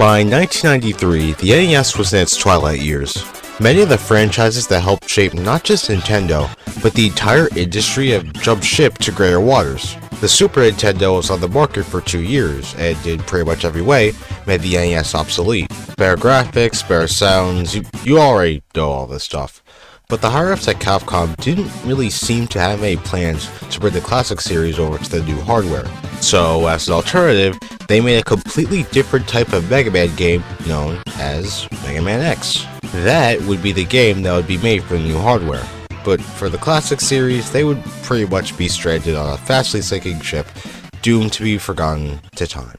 By 1993, the NES was in its twilight years. Many of the franchises that helped shape not just Nintendo, but the entire industry have jumped ship to greater waters. The Super Nintendo was on the market for 2 years, and in pretty much every way, made the NES obsolete. Better graphics, better sounds, you already know all this stuff. But the higher-ups at Capcom didn't really seem to have any plans to bring the classic series over to the new hardware. So, as an alternative, they made a completely different type of Mega Man game known as Mega Man X. That would be the game that would be made for the new hardware. But for the classic series, they would pretty much be stranded on a fastly sinking ship, doomed to be forgotten to time.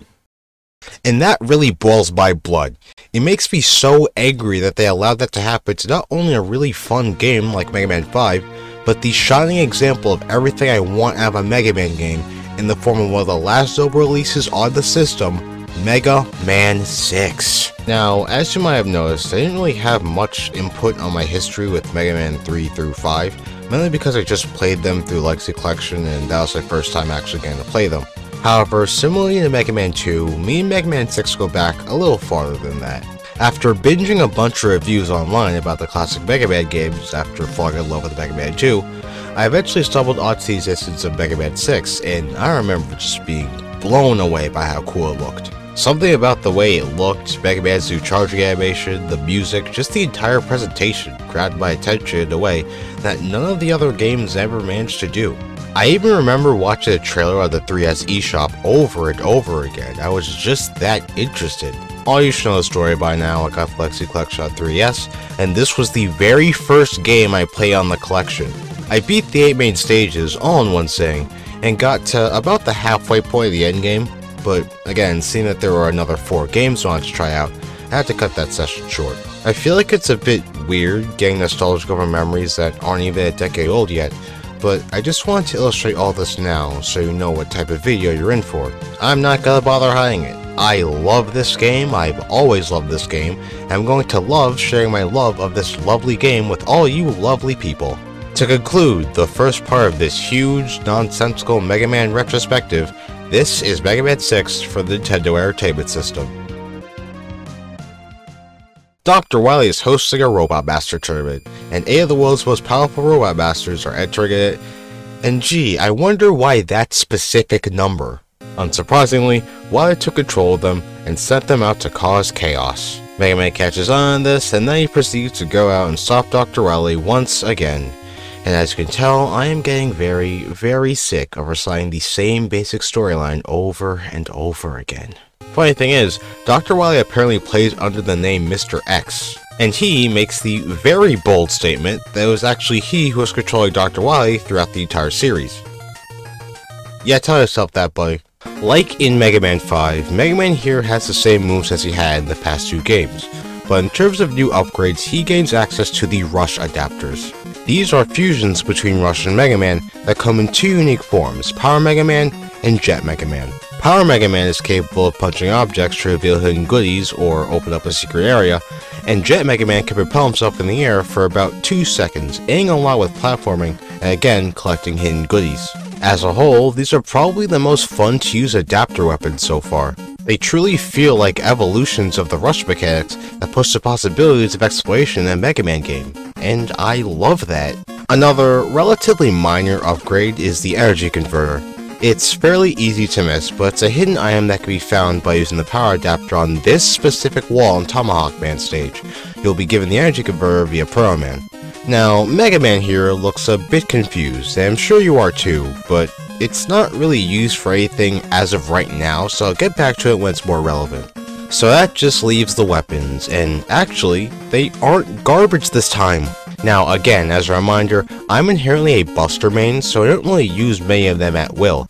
And that really boils my blood. It makes me so angry that they allowed that to happen to not only a really fun game like Mega Man 5, but the shining example of everything I want out of a Mega Man game in the form of one of the last Zelda releases on the system, Mega Man 6. Now, as you might have noticed, I didn't really have much input on my history with Mega Man 3 through 5, mainly because I just played them through Legacy Collection and that was my first time actually getting to play them. However, similarly to Mega Man 2, me and Mega Man 6 go back a little farther than that. After binging a bunch of reviews online about the classic Mega Man games after falling in love with Mega Man 2, I eventually stumbled onto the existence of Mega Man 6, and I remember just being blown away by how cool it looked. Something about the way it looked, Mega Man's new charging animation, the music, just the entire presentation grabbed my attention in a way that none of the other games ever managed to do. I even remember watching the trailer of the 3DS eShop over and over again. I was just that interested. All you should know the story by now. I got the Legacy Collection on 3DS, and this was the very first game I played on the collection. I beat the 8 main stages all in one sitting, and got to about the halfway point of the endgame, but again, seeing that there were another 4 games I wanted to try out, I had to cut that session short. I feel like it's a bit weird getting nostalgic over memories that aren't even a decade old yet, but I just wanted to illustrate all this now so you know what type of video you're in for. I'm not gonna bother hiding it. I love this game, I've always loved this game, and I'm going to love sharing my love of this lovely game with all you lovely people. To conclude the first part of this huge, nonsensical Mega Man retrospective, this is Mega Man 6 for the Nintendo Entertainment System. Dr. Wily is hosting a Robot Master tournament, and 8 of the world's most powerful Robot Masters are entering it, and gee, I wonder why that specific number. Unsurprisingly, Wily took control of them and sent them out to cause chaos. Mega Man catches on this, and then he proceeds to go out and stop Dr. Wily once again. And as you can tell, I am getting very, very sick of reciting the same basic storyline over and over again. Funny thing is, Dr. Wily apparently plays under the name Mr. X, and he makes the very bold statement that it was actually he who was controlling Dr. Wily throughout the entire series. Yeah, tell yourself that, buddy. Like in Mega Man 5, Mega Man here has the same moves as he had in the past 2 games, but in terms of new upgrades, he gains access to the Rush adapters. These are fusions between Rush and Mega Man that come in 2 unique forms, Power Mega Man and Jet Mega Man. Power Mega Man is capable of punching objects to reveal hidden goodies or open up a secret area, and Jet Mega Man can propel himself in the air for about 2 seconds, aiding a lot with platforming and again collecting hidden goodies. As a whole, these are probably the most fun to use adapter weapons so far. They truly feel like evolutions of the Rush mechanics that push the possibilities of exploration in a Mega Man game, and I love that. Another relatively minor upgrade is the energy converter. It's fairly easy to miss, but it's a hidden item that can be found by using the power adapter on this specific wall in Tomahawk Man stage. You'll be given the energy converter via Pro Man. Now, Mega Man here looks a bit confused, and I'm sure you are too, but it's not really used for anything as of right now, so I'll get back to it when it's more relevant. So that just leaves the weapons, and actually, they aren't garbage this time. Now again, as a reminder, I'm inherently a Buster main, so I don't really use many of them at will,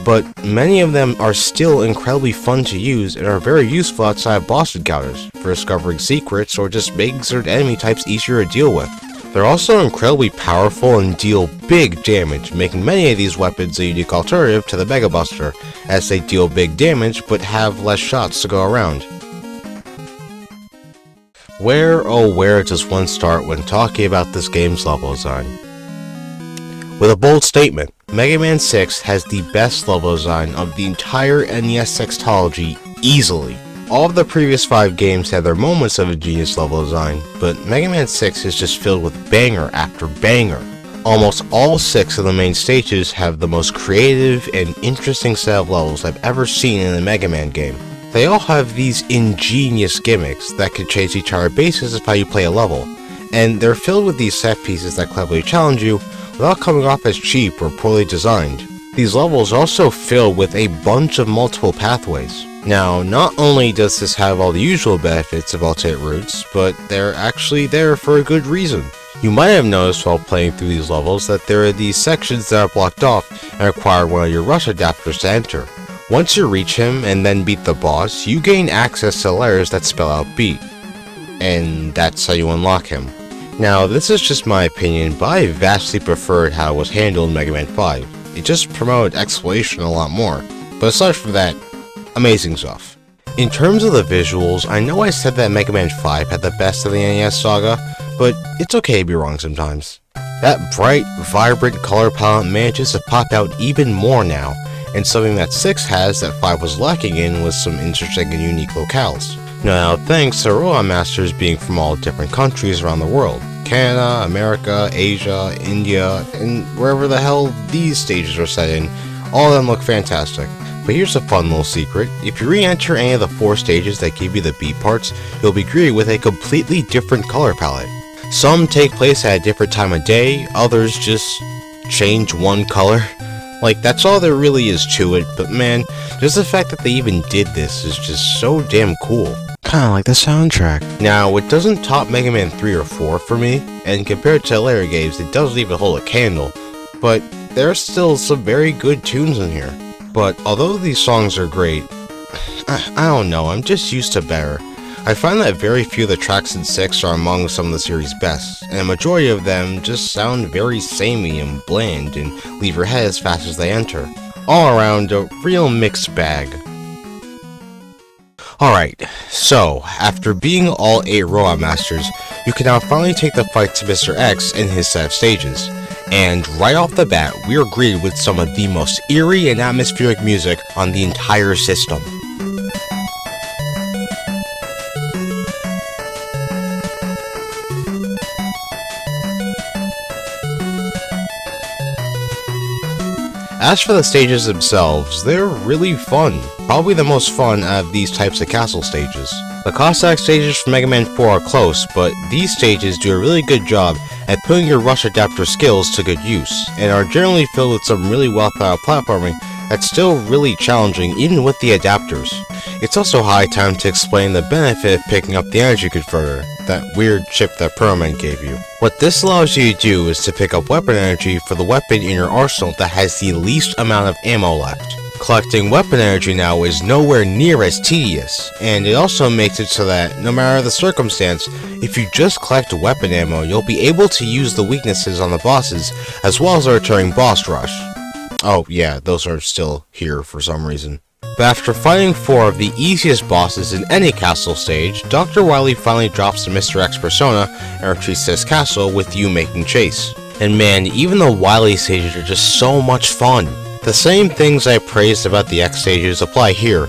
but many of them are still incredibly fun to use and are very useful outside of boss encounters, for discovering secrets or just making certain enemy types easier to deal with. They're also incredibly powerful and deal big damage, making many of these weapons a unique alternative to the Mega Buster, as they deal big damage but have less shots to go around. Where, oh where does one start when talking about this game's level design? With a bold statement, Mega Man 6 has the best level design of the entire NES sextology easily. All of the previous 5 games had their moments of a genius level design, but Mega Man 6 is just filled with banger after banger. Almost all 6 of the main stages have the most creative and interesting set of levels I've ever seen in a Mega Man game. They all have these ingenious gimmicks that could change the entire basis of how you play a level, and they're filled with these set pieces that cleverly challenge you without coming off as cheap or poorly designed. These levels are also filled with a bunch of multiple pathways. Now, not only does this have all the usual benefits of alternate routes, but they're actually there for a good reason. You might have noticed while playing through these levels that there are these sections that are blocked off and require one of your rush adapters to enter. Once you reach him and then beat the boss, you gain access to letters that spell out beat, and that's how you unlock him. Now, this is just my opinion, but I vastly preferred how it was handled in Mega Man 5. It just promoted exploration a lot more, but aside from that, amazing stuff. In terms of the visuals, I know I said that Mega Man 5 had the best of the NES saga, but it's okay to be wrong sometimes. That bright, vibrant color palette manages to pop out even more now, and something that 6 has that 5 was lacking in was some interesting and unique locales. Now, thanks to Robot Masters being from all different countries around the world, Canada, America, Asia, India, and wherever the hell these stages are set in, all of them look fantastic. But here's a fun little secret: if you re-enter any of the 4 stages that give you the beat parts, you'll be greeted with a completely different color palette. Some take place at a different time of day, others just change one color. Like, that's all there really is to it, but man, just the fact that they even did this is just so damn cool. Kinda like the soundtrack. Now, it doesn't top Mega Man 3 or 4 for me, and compared to later games, it doesn't even hold a candle, but there are still some very good tunes in here. But although these songs are great, I don't know, I'm just used to better. I find that very few of the tracks in 6 are among some of the series' best, and a majority of them just sound very samey and bland and leave your head as fast as they enter. All around, a real mixed bag. Alright, so, after beating all 8 Robot Masters, you can now finally take the fight to Mr. X in his set of stages. And right off the bat, we are greeted with some of the most eerie and atmospheric music on the entire system. As for the stages themselves, they're really fun. Probably the most fun out of these types of castle stages. The Cossack stages from Mega Man 4 are close, but these stages do a really good job at putting your rush adapter skills to good use, and are generally filled with some really well thought out platforming that's still really challenging even with the adapters. It's also high time to explain the benefit of picking up the energy converter, that weird chip that Pro Man gave you. What this allows you to do is to pick up weapon energy for the weapon in your arsenal that has the least amount of ammo left. Collecting weapon energy now is nowhere near as tedious, and it also makes it so that, no matter the circumstance, if you just collect weapon ammo, you'll be able to use the weaknesses on the bosses, as well as a returning boss rush. Oh yeah, those are still here for some reason. But after fighting 4 of the easiest bosses in any castle stage, Dr. Wily finally drops the Mr. X persona and retreats to his castle with you making chase. And man, even the Wily stages are just so much fun. The same things I praised about the X stages apply here,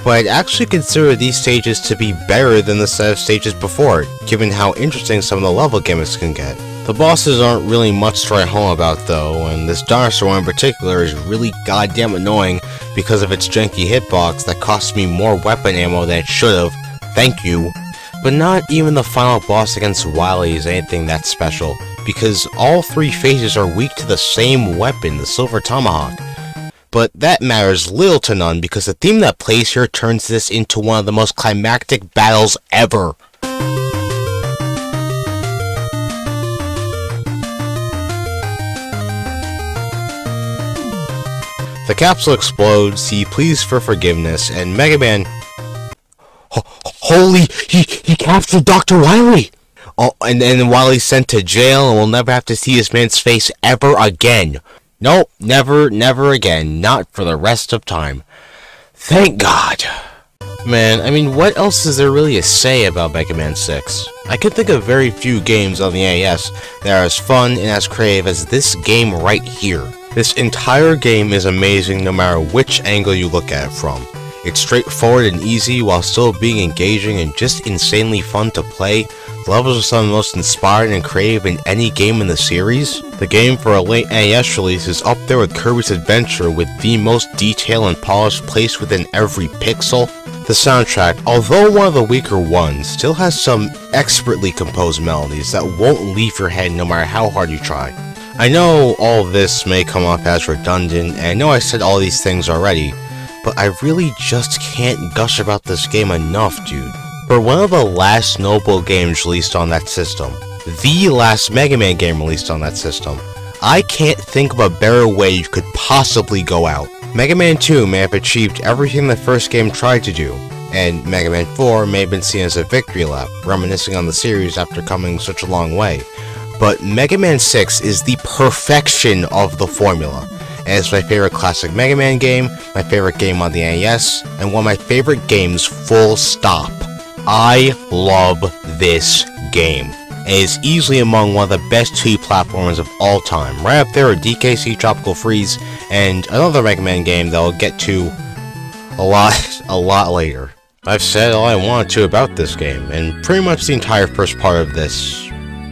but I'd actually consider these stages to be better than the set of stages before it, given how interesting some of the level gimmicks can get. The bosses aren't really much to write home about though, and this dinosaur one in particular is really goddamn annoying because of its janky hitbox that costs me more weapon ammo than it should've. Thank you. But not even the final boss against Wily is anything that special, because all 3 phases are weak to the same weapon, the Silver Tomahawk. But that matters little to none because the theme that plays here turns this into one of the most climactic battles ever. The capsule explodes, he pleads for forgiveness, and Mega Man... Holy... He captured Dr. Wily! Oh, and then Wily's sent to jail and we'll never have to see this man's face ever again. Nope, never again. Not for the rest of time. Thank God. Man, I mean, what else is there really to say about Mega Man 6? I can think of very few games on the NES that are as fun and as creative as this game right here. This entire game is amazing no matter which angle you look at it from. It's straightforward and easy while still being engaging and just insanely fun to play. The levels are some of the most inspiring and creative in any game in the series. The game for a late NES release is up there with Kirby's Adventure, with the most detail and polish placed within every pixel. The soundtrack, although one of the weaker ones, still has some expertly composed melodies that won't leave your head no matter how hard you try. I know all this may come off as redundant, and I know I said all these things already, but I really just can't gush about this game enough, dude. For one of the last notable games released on that system, the last Mega Man game released on that system, I can't think of a better way you could possibly go out. Mega Man 2 may have achieved everything the first game tried to do, and Mega Man 4 may have been seen as a victory lap, reminiscing on the series after coming such a long way. But Mega Man 6 is the perfection of the formula, and it's my favorite classic Mega Man game, my favorite game on the NES, and one of my favorite games full stop. I love this game. It is easily among one of the best 2D platformers of all time, right up there with DKC Tropical Freeze and another Mega Man game that I'll get to a lot later. I've said all I wanted to about this game, and pretty much the entire first part of this,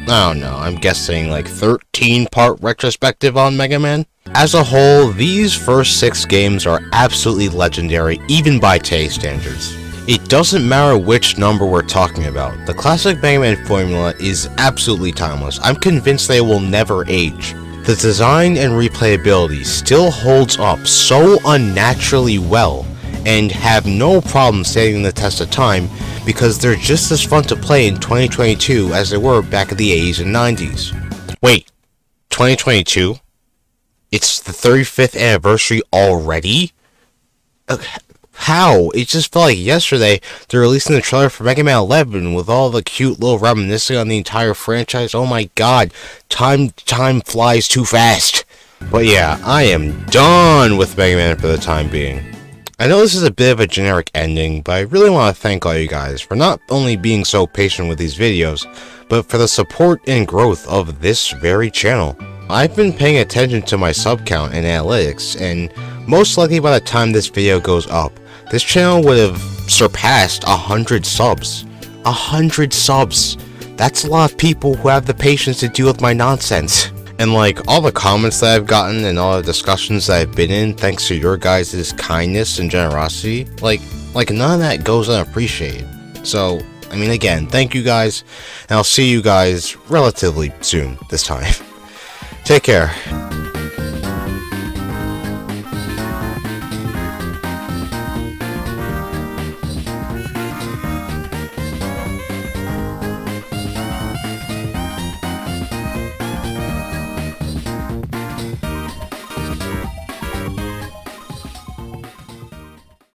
I don't know, I'm guessing like 13-part retrospective on Mega Man. As a whole, these first 6 games are absolutely legendary, even by today's standards. It doesn't matter which number we're talking about, the classic Mega Man formula is absolutely timeless. I'm convinced they will never age. The design and replayability still holds up so unnaturally well, and have no problem standing the test of time, because they're just as fun to play in 2022 as they were back in the 80s and 90s. Wait, 2022? It's the 35th anniversary already? How? It just felt like yesterday they're releasing the trailer for Mega Man 11 with all the cute little reminiscing on the entire franchise. Oh my god, time flies too fast. But yeah, I am done with Mega Man for the time being. I know this is a bit of a generic ending, but I really want to thank all you guys for not only being so patient with these videos, but for the support and growth of this very channel. I've been paying attention to my sub count and analytics, and most likely by the time this video goes up, this channel would have surpassed 100 subs. 100 subs! That's a lot of people who have the patience to deal with my nonsense. And like, all the comments that I've gotten and all the discussions that I've been in thanks to your guys' kindness and generosity, like none of that goes unappreciated. So, I mean, again, thank you guys, and I'll see you guys relatively soon this time. Take care.